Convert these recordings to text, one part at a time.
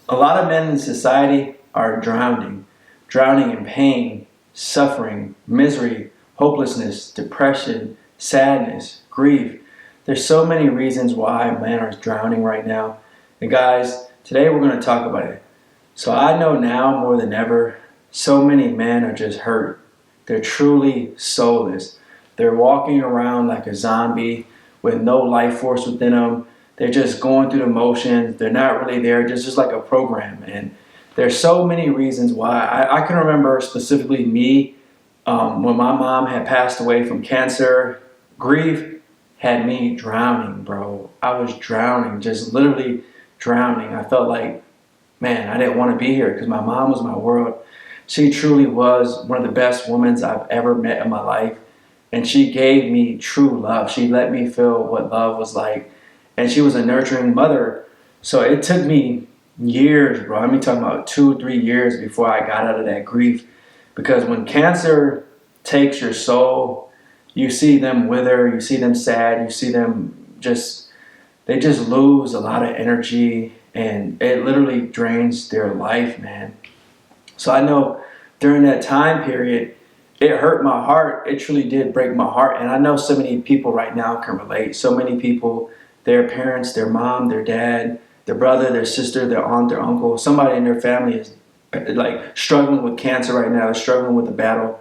A lot of men in society are drowning in pain, suffering, misery, hopelessness, depression, sadness, grief. There's so many reasons why men are drowning right now. And guys, today we're going to talk about it. So I know now more than ever, so many men are just hurt. They're truly soulless. They're walking around like a zombie with no life force within them. They're just going through the motions. They're not really there, just like a program. And there's so many reasons why. I can remember specifically me when my mom had passed away from cancer. Grief had me drowning, bro. I was drowning, just literally drowning. I felt like, man, I didn't want to be here because my mom was my world. She truly was one of the best women I've ever met in my life. And she gave me true love. She let me feel what love was like. And she was a nurturing mother. So it took me years, bro. I mean, talking about 2 or 3 years before I got out of that grief. Because when cancer takes your soul, you see them wither, you see them sad, you see them they just lose a lot of energy. And it literally drains their life, man. So I know during that time period, it hurt my heart. It truly did break my heart. And I know so many people right now can relate. So many people, their parents, their mom, their dad, their brother, their sister, their aunt, their uncle, somebody in their family is like struggling with cancer right now, struggling with the battle.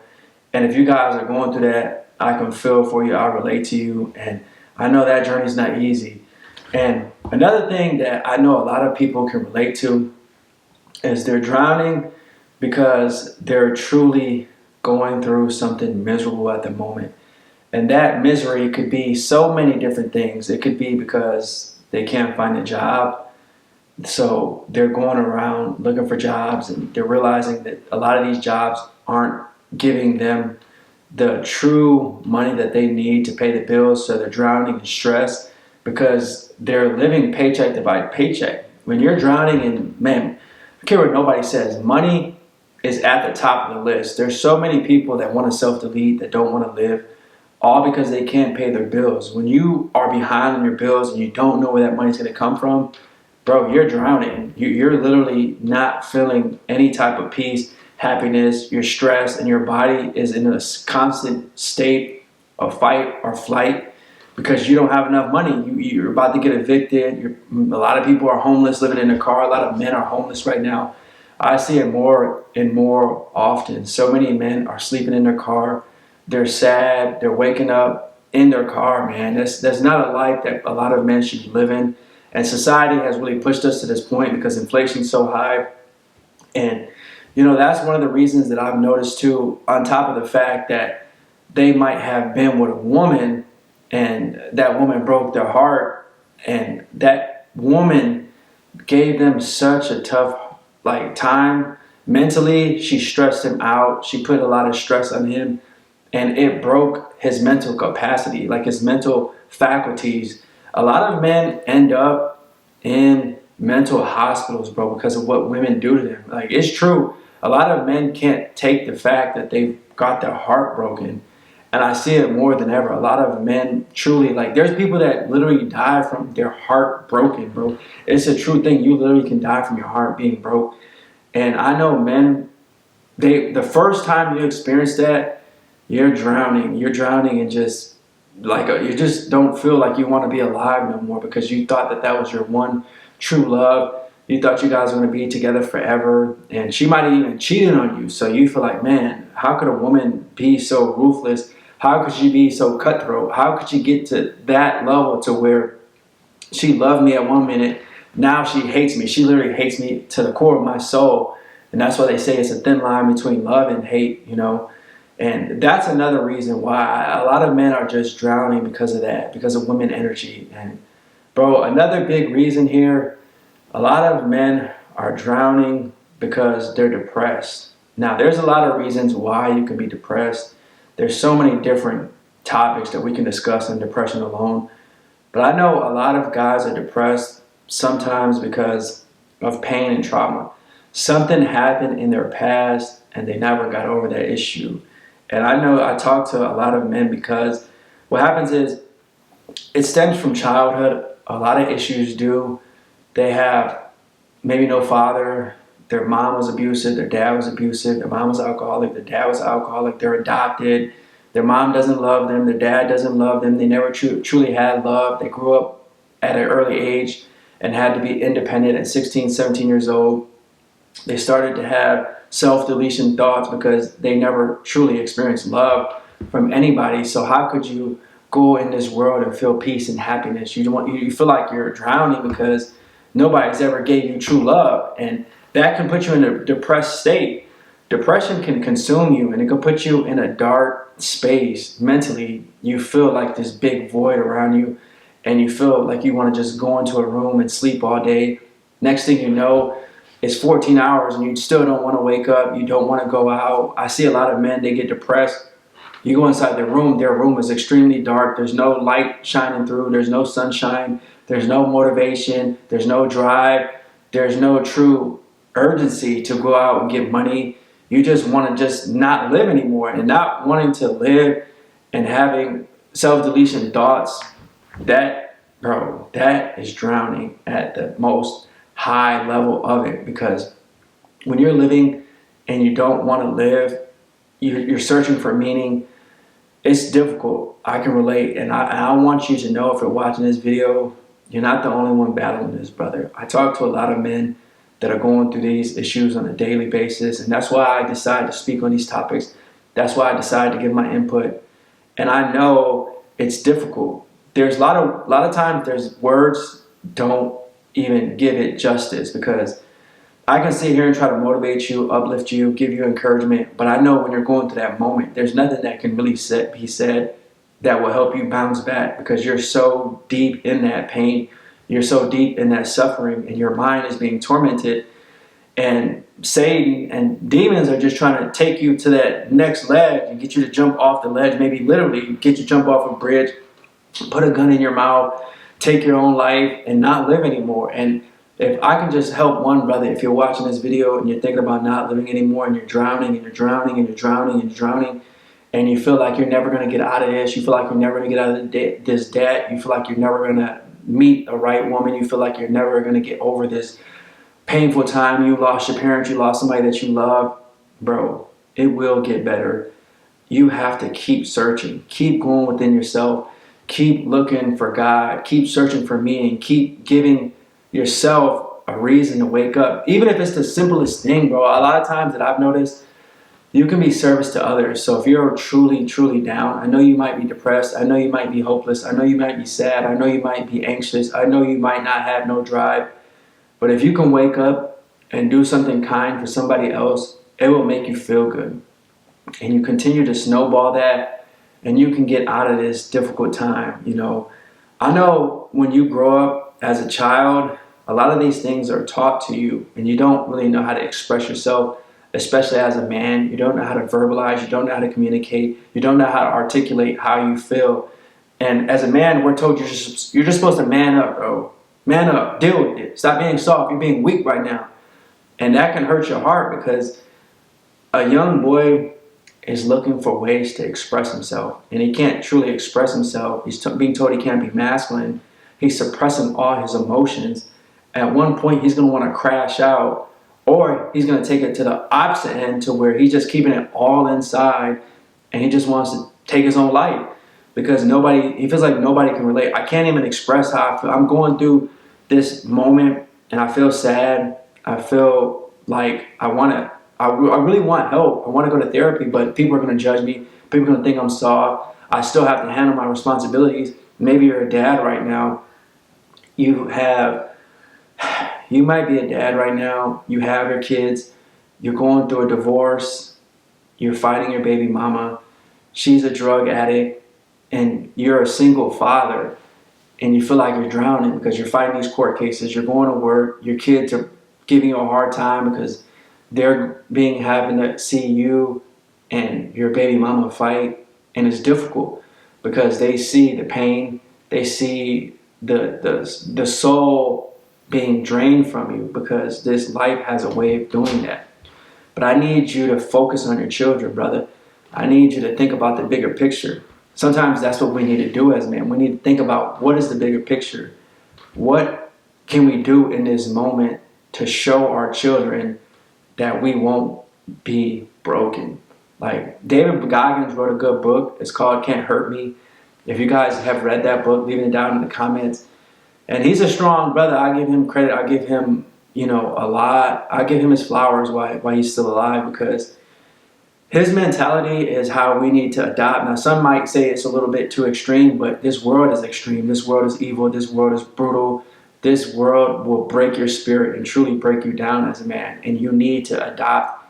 And if you guys are going through that, I can feel for you. I relate to you. And I know that journey is not easy. And another thing that I know a lot of people can relate to is they're drowning because they're truly going through something miserable at the moment. And that misery could be so many different things. It could be because they can't find a job. So they're going around looking for jobs and they're realizing that a lot of these jobs aren't giving them the true money that they need to pay the bills. So they're drowning in stress because they're living paycheck to paycheck. When you're drowning in, man, I care what nobody says, money is at the top of the list. There's so many people that want to self-delete, that don't want to live, all because they can't pay their bills. When you are behind on your bills and you don't know where that money's going to come from, bro, you're drowning. You're literally not feeling any type of peace, happiness. You're stressed and your body is in a constant state of fight or flight because you don't have enough money. You're about to get evicted. A lot of people are homeless, living in a car. A lot of men are homeless right now. I see it more and more often. So many men are sleeping in their car. They're sad. They're waking up in their car, man. That's not a life that a lot of men should be living. And society has really pushed us to this point because inflation's so high. And, that's one of the reasons that I've noticed too, on top of the fact that they might have been with a woman and that woman broke their heart and that woman gave them such a tough time mentally. She stressed him out. She put a lot of stress on him and it broke his mental capacity, like his mental faculties. A lot of men end up in mental hospitals, bro, because of what women do to them. Like, it's true. A lot of men can't take the fact that they've got their heart broken. And I see it more than ever. A lot of men truly, there's people that literally die from their heart broken, bro. It's a true thing. You literally can die from your heart being broke. And I know men, the first time you experience that, you're drowning. You're drowning and just you just don't feel like you want to be alive no more because you thought that was your one true love. You thought you guys were going to be together forever. And she might have even cheated on you. So you feel like, man, how could a woman be so ruthless? How could she be so cutthroat? How could she get to that level to where she loved me at one minute, now she hates me. She literally hates me to the core of my soul. And that's why they say it's a thin line between love and hate, And that's another reason why a lot of men are just drowning because of that, because of women energy. And bro, another big reason here, a lot of men are drowning because they're depressed. Now, there's a lot of reasons why you can be depressed. There's so many different topics that we can discuss in depression alone. But I know a lot of guys are depressed sometimes because of pain and trauma. Something happened in their past and they never got over that issue. And I know I talk to a lot of men because what happens is it stems from childhood. A lot of issues do. They have maybe no father. Their mom was abusive, their dad was abusive, their mom was alcoholic, their dad was alcoholic, they're adopted. Their mom doesn't love them, their dad doesn't love them, they never truly had love. They grew up at an early age and had to be independent at 16, 17 years old. They started to have self-deletion thoughts because they never truly experienced love from anybody. So how could you go in this world and feel peace and happiness? You feel like you're drowning because nobody's ever gave you true love, and that can put you in a depressed state. Depression can consume you, and it can put you in a dark space mentally. You feel like this big void around you, and you feel like you want to just go into a room and sleep all day. Next thing you know, it's 14 hours and you still don't want to wake up. You don't want to go out. I see a lot of men, they get depressed. You go inside their room is extremely dark. There's no light shining through. There's no sunshine. There's no motivation. There's no drive. There's no true urgency to go out and get money. You just want to just not live anymore, and not wanting to live and having self-deletion thoughts. That is drowning at the most high level of it, because when you're living and you don't want to live, you're searching for meaning. It's difficult. I can relate, and I want you to know, if you're watching this video, you're not the only one battling this, brother. I talk to a lot of men that are going through these issues on a daily basis, and that's why I decided to speak on these topics. That's why I decided to give my input. And I know it's difficult. There's a lot of times there's words don't even give it justice, because I can sit here and try to motivate you, uplift you, give you encouragement, but I know when you're going through that moment, there's nothing that can really be said that will help you bounce back, because you're so deep in that pain, you're so deep in that suffering, and your mind is being tormented, and Satan and demons are just trying to take you to that next ledge and get you to jump off the ledge, maybe literally get you to jump off a bridge, put a gun in your mouth, take your own life, and not live anymore. And if I can just help one brother, if you're watching this video and you're thinking about not living anymore, and you're drowning and you're drowning and you're drowning and you're drowning, and you feel like you're never going to get out of this, you feel like you're never going to get out of this debt, you feel like you're never going to meet a right woman, you feel like you're never going to get over this painful time, you lost your parents, you lost somebody that you love, bro, it will get better. You have to keep searching, keep going within yourself, keep looking for God, keep searching for meaning, keep giving yourself a reason to wake up. Even if it's the simplest thing, bro. A lot of times that I've noticed, you can be service to others. So if you're truly, truly down, I know you might be depressed, I know you might be hopeless, I know you might be sad, I know you might be anxious, I know you might not have no drive, but if you can wake up and do something kind for somebody else, it will make you feel good. And you continue to snowball that, and you can get out of this difficult time. I know when you grow up as a child, a lot of these things are taught to you, and you don't really know how to express yourself, especially as a man. You don't know how to verbalize, you don't know how to communicate, you don't know how to articulate how you feel. And as a man, we're told you're just supposed to man up, bro. Man up, deal with it. Stop being soft, you're being weak right now. And that can hurt your heart, because a young boy is looking for ways to express himself, and he can't truly express himself. He's being told he can't be masculine. He's suppressing all his emotions. At one point, he's going to want to crash out, or he's going to take it to the opposite end, to where he's just keeping it all inside, and he just wants to take his own life, because he feels like nobody can relate. I can't even express how I feel. I'm going through this moment, and I feel sad. I feel like I really want help. I want to go to therapy, but people are going to judge me. People are going to think I'm soft. I still have to handle my responsibilities. Maybe you're a dad right now. You might be a dad right now. You have your kids. You're going through a divorce. You're fighting your baby mama. She's a drug addict. And you're a single father. And you feel like you're drowning because you're fighting these court cases. You're going to work. Your kids are giving you a hard time because they're having to see you and your baby mama fight. And it's difficult because they see the pain. They see the soul being drained from you, because this life has a way of doing that. But I need you to focus on your children, brother. I need you to think about the bigger picture. Sometimes that's what we need to do as men. We need to think about, what is the bigger picture? What can we do in this moment to show our children that we won't be broken. Like David Goggins wrote a good book. It's called Can't Hurt Me. If you guys have read that book, leave it down in the comments. And he's a strong brother. I give him credit. I give him, a lot. I give him his flowers while he's still alive, because his mentality is how we need to adopt. Now, some might say it's a little bit too extreme, but this world is extreme. This world is evil. This world is brutal. This world will break your spirit and truly break you down as a man. And you need to adopt.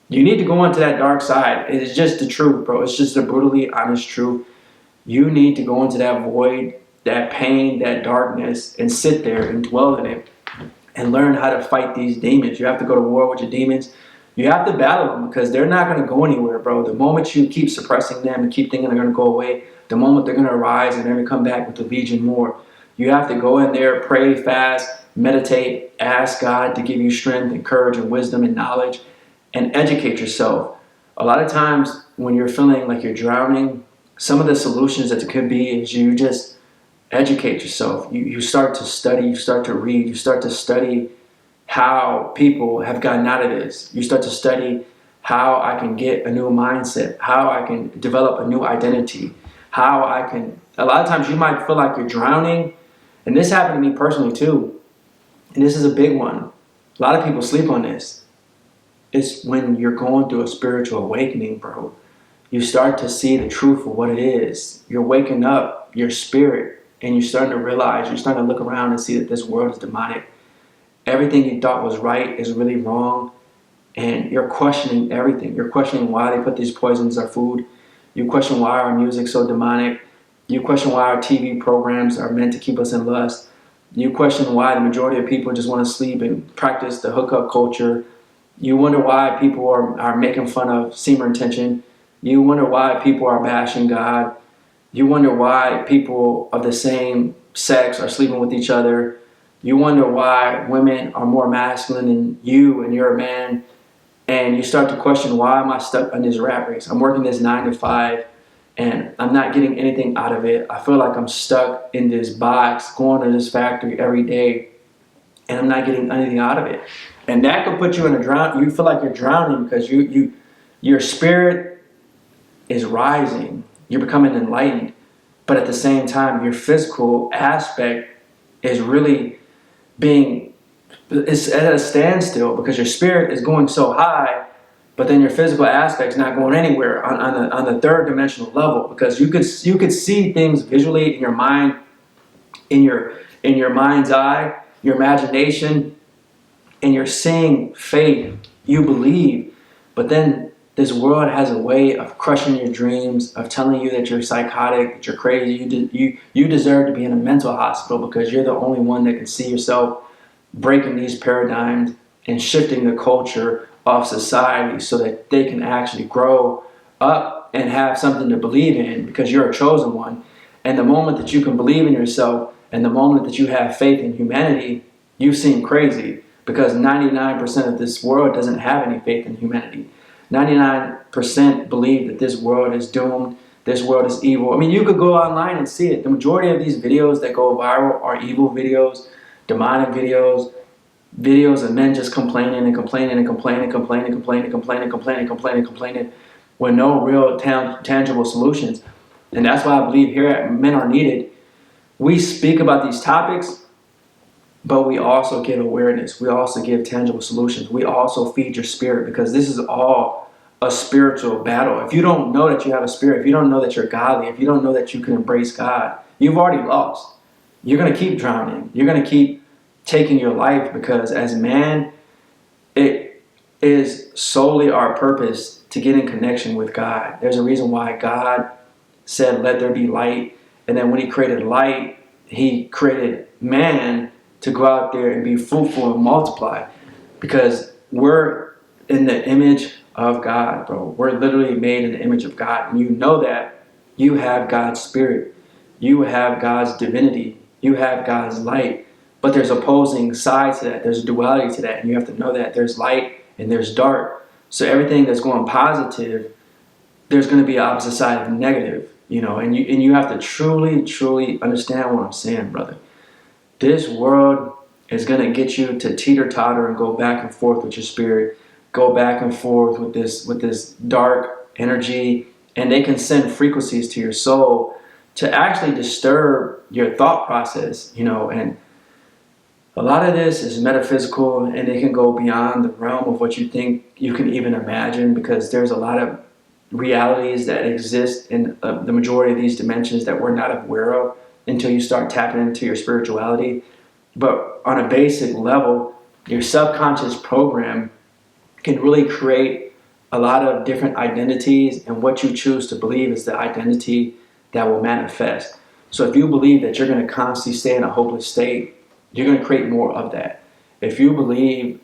You need to go into that dark side. It's just the truth, bro. It's just the brutally honest truth. You need to go into that void, that pain, that darkness, and sit there and dwell in it and learn how to fight these demons. You have to go to war with your demons. You have to battle them, because they're not going to go anywhere, bro. The moment you keep suppressing them and keep thinking they're going to go away, the moment they're going to arise and they're going to come back with a legion more. You have to go in there, pray, fast, meditate, ask God to give you strength and courage and wisdom and knowledge, and educate yourself. A lot of times when you're feeling like you're drowning, some of the solutions that it could be is you just educate yourself. You start to study, you start to read, you start to study how people have gotten out of this. You start to study how I can get a new mindset, how I can develop a new identity, how I can... A lot of times you might feel like you're drowning, and this happened to me personally too, and this is a big one. A lot of people sleep on this. It's when you're going through a spiritual awakening, bro. You start to see the truth of what it is. You're waking up your spirit, and you're starting to realize, you're starting to look around and see that this world is demonic. Everything you thought was right is really wrong, and you're questioning everything. You're questioning why they put these poisons in our food. You question why our music's so demonic. You question why our TV programs are meant to keep us in lust. You question why the majority of people just want to sleep and practice the hookup culture. You wonder why people are making fun of semen retention. You wonder why people are bashing God. You wonder why people of the same sex are sleeping with each other. You wonder why women are more masculine than you and you're a man. And you start to question, why am I stuck on this rat race? I'm working this 9 to 5 and I'm not getting anything out of it. I feel like I'm stuck in this box, going to this factory every day, and I'm not getting anything out of it. And that could put you in a drown. You feel like you're drowning because your spirit is rising. You're becoming enlightened. But at the same time, your physical aspect is really it's at a standstill, because your spirit is going so high, but then your physical aspect's not going anywhere on the third dimensional level, because you could see things visually in your mind, in your mind's eye, your imagination, and you're seeing faith. You believe, but then this world has a way of crushing your dreams, of telling you that you're psychotic, that you're crazy. You deserve to be in a mental hospital, because you're the only one that can see yourself breaking these paradigms and shifting the culture of society so that they can actually grow up and have something to believe in, because you're a chosen one. And the moment that you can believe in yourself, and the moment that you have faith in humanity, you seem crazy, because 99% of this world doesn't have any faith in humanity. 99% believe that this world is doomed, this world is evil. I mean, you could go online and see it. The majority of these videos that go viral are evil videos, demonic videos, videos of men just complaining and complaining and complaining, complaining, complaining, complaining, complaining, complaining, complaining, with no real tangible solutions. And that's why I believe here at Men Are Needed, we speak about these topics, but we also give awareness. We also give tangible solutions. We also feed your spirit, because this is all a spiritual battle. If you don't know that you have a spirit, if you don't know that you're godly, if you don't know that you can embrace God, you've already lost. You're going to keep drowning. You're going to keep taking your life, because as man, it is solely our purpose to get in connection with God. There's a reason why God said, let there be light. And then when he created light, he created man to go out there and be fruitful and multiply, because we're in the image of God, bro. We're literally made in the image of God. And you know that you have God's spirit. You have God's divinity. You have God's light. But there's opposing sides to that. There's a duality to that. And you have to know that there's light and there's dark. So everything that's going positive, there's going to be an opposite side of negative, and you have to truly, truly understand what I'm saying, brother. This world is going to get you to teeter-totter and go back and forth with your spirit, go back and forth with this dark energy, and they can send frequencies to your soul to actually disturb your thought process, and a lot of this is metaphysical, and it can go beyond the realm of what you think you can even imagine, because there's a lot of realities that exist in the majority of these dimensions that we're not aware of until you start tapping into your spirituality. But on a basic level, your subconscious program can really create a lot of different identities, and what you choose to believe is the identity that will manifest. So if you believe that you're going to constantly stay in a hopeless state, you're going to create more of that. If you believe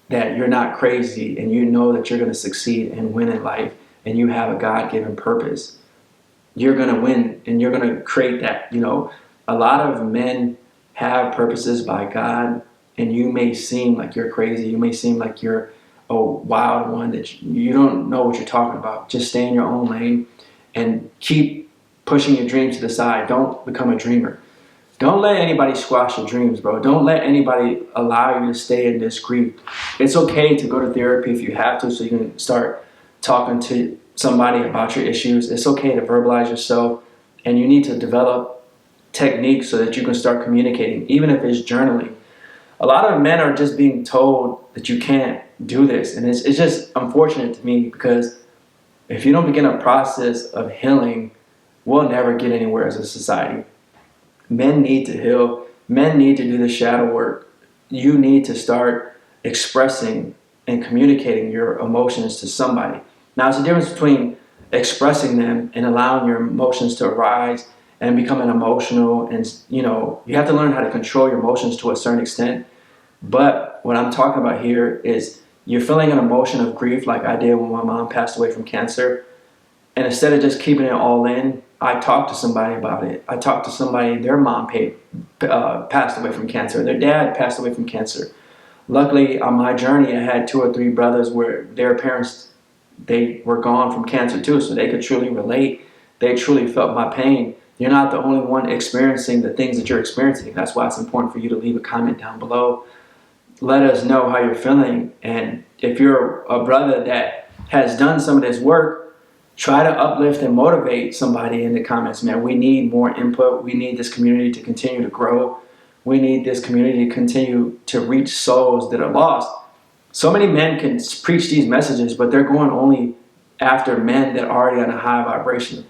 that you're not crazy and you know that you're going to succeed and win in life and you have a God-given purpose, you're going to win and you're going to create that. A lot of men have purposes by God, and you may seem like you're crazy. You may seem like you're a wild one, that you don't know what you're talking about. Just stay in your own lane and keep pushing your dreams to the side. Don't become a dreamer. Don't let anybody squash your dreams, bro. Don't let anybody allow you to stay in this grief. It's okay to go to therapy if you have to, so you can start talking to somebody about your issues. It's okay to verbalize yourself, and you need to develop techniques so that you can start communicating, even if it's journaling. A lot of men are just being told that you can't do this, and it's just unfortunate to me, because if you don't begin a process of healing, we'll never get anywhere as a society. Men need to heal. Men need to do the shadow work. You need to start expressing and communicating your emotions to somebody. Now, there's a difference between expressing them and allowing your emotions to arise and becoming emotional. And, you have to learn how to control your emotions to a certain extent. But what I'm talking about here is you're feeling an emotion of grief, like I did when my mom passed away from cancer. And instead of just keeping it all in, I talked to somebody about it. I talked to somebody, their mom passed away from cancer. Their dad passed away from cancer. Luckily, on my journey, I had 2 or 3 brothers where their parents, they were gone from cancer too, so they could truly relate. They truly felt my pain. You're not the only one experiencing the things that you're experiencing. That's why it's important for you to leave a comment down below. Let us know how you're feeling. And if you're a brother that has done some of this work, try to uplift and motivate somebody in the comments, man. We need more input. We need this community to continue to grow. We need this community to continue to reach souls that are lost. So many men can preach these messages, but they're going only after men that are already on a high vibration.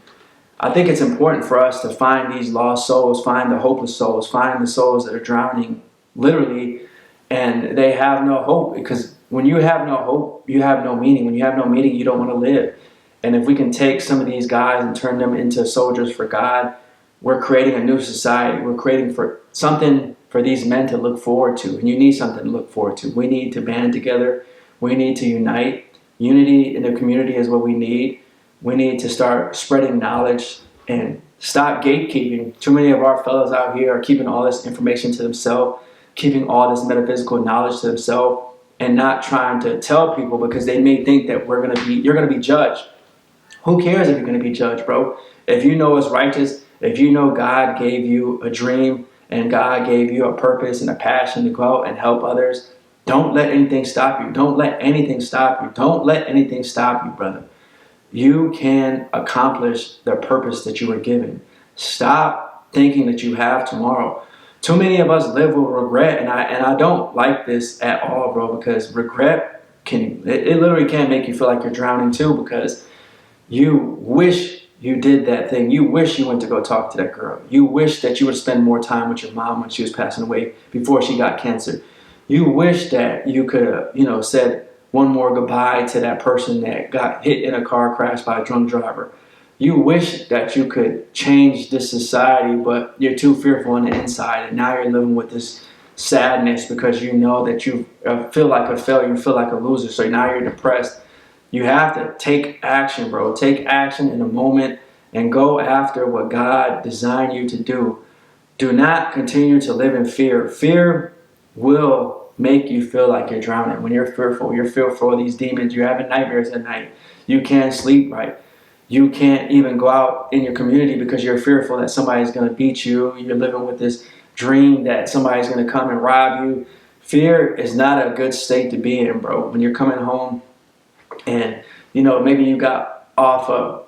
I think it's important for us to find these lost souls, find the hopeless souls, find the souls that are drowning, literally, and they have no hope. Because when you have no hope, you have no meaning. When you have no meaning, you don't want to live. And if we can take some of these guys and turn them into soldiers for God, we're creating a new society. We're creating something for these men to look forward to. And you need something to look forward to. We need to band together. We need to unite. Unity in the community is what we need. We need to start spreading knowledge and stop gatekeeping. Too many of our fellows out here are keeping all this information to themselves, keeping all this metaphysical knowledge to themselves, and not trying to tell people, because they may think that you're going to be judged. Who cares if you're going to be judged, bro? If you know it's righteous, if you know God gave you a dream and God gave you a purpose and a passion to go out and help others, don't let anything stop you. Don't let anything stop you. Don't let anything stop you, brother. You can accomplish the purpose that you were given. Stop thinking that you have tomorrow. Too many of us live with regret, and I don't like this at all, bro, because regret it literally can make you feel like you're drowning too, because you wish you did that thing. You wish you went to go talk to that girl. You wish that you would spend more time with your mom when she was passing away before she got cancer. You wish that you could have, said one more goodbye to that person that got hit in a car crash by a drunk driver. You wish that you could change this society, but you're too fearful on the inside, and now you're living with this sadness because you know that you feel like a failure, you feel like a loser, so now you're depressed. You have to take action, bro. Take action in the moment and go after what God designed you to do. Do not continue to live in fear. Fear will make you feel like you're drowning. When you're fearful of these demons. You're having nightmares at night. You can't sleep right. You can't even go out in your community because you're fearful that somebody's going to beat you. You're living with this dream that somebody's going to come and rob you. Fear is not a good state to be in, bro. When you're coming home and, you know, maybe you got off a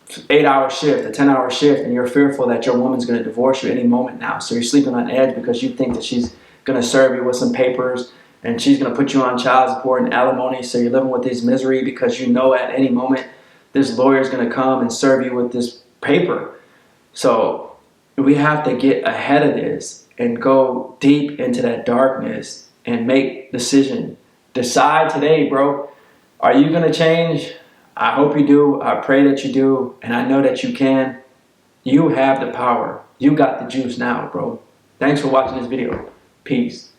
8-hour shift, a 10-hour shift, and you're fearful that your woman's going to divorce you any moment now. So you're sleeping on edge because you think that she's going to serve you with some papers and she's going to put you on child support and alimony. So you're living with this misery because you know at any moment this lawyer's going to come and serve you with this paper. So we have to get ahead of this and go deep into that darkness and make decision. Decide today, bro. Are you going to change? I hope you do. I pray that you do. And I know that you can. You have the power. You got the juice now, bro. Thanks for watching this video. Peace.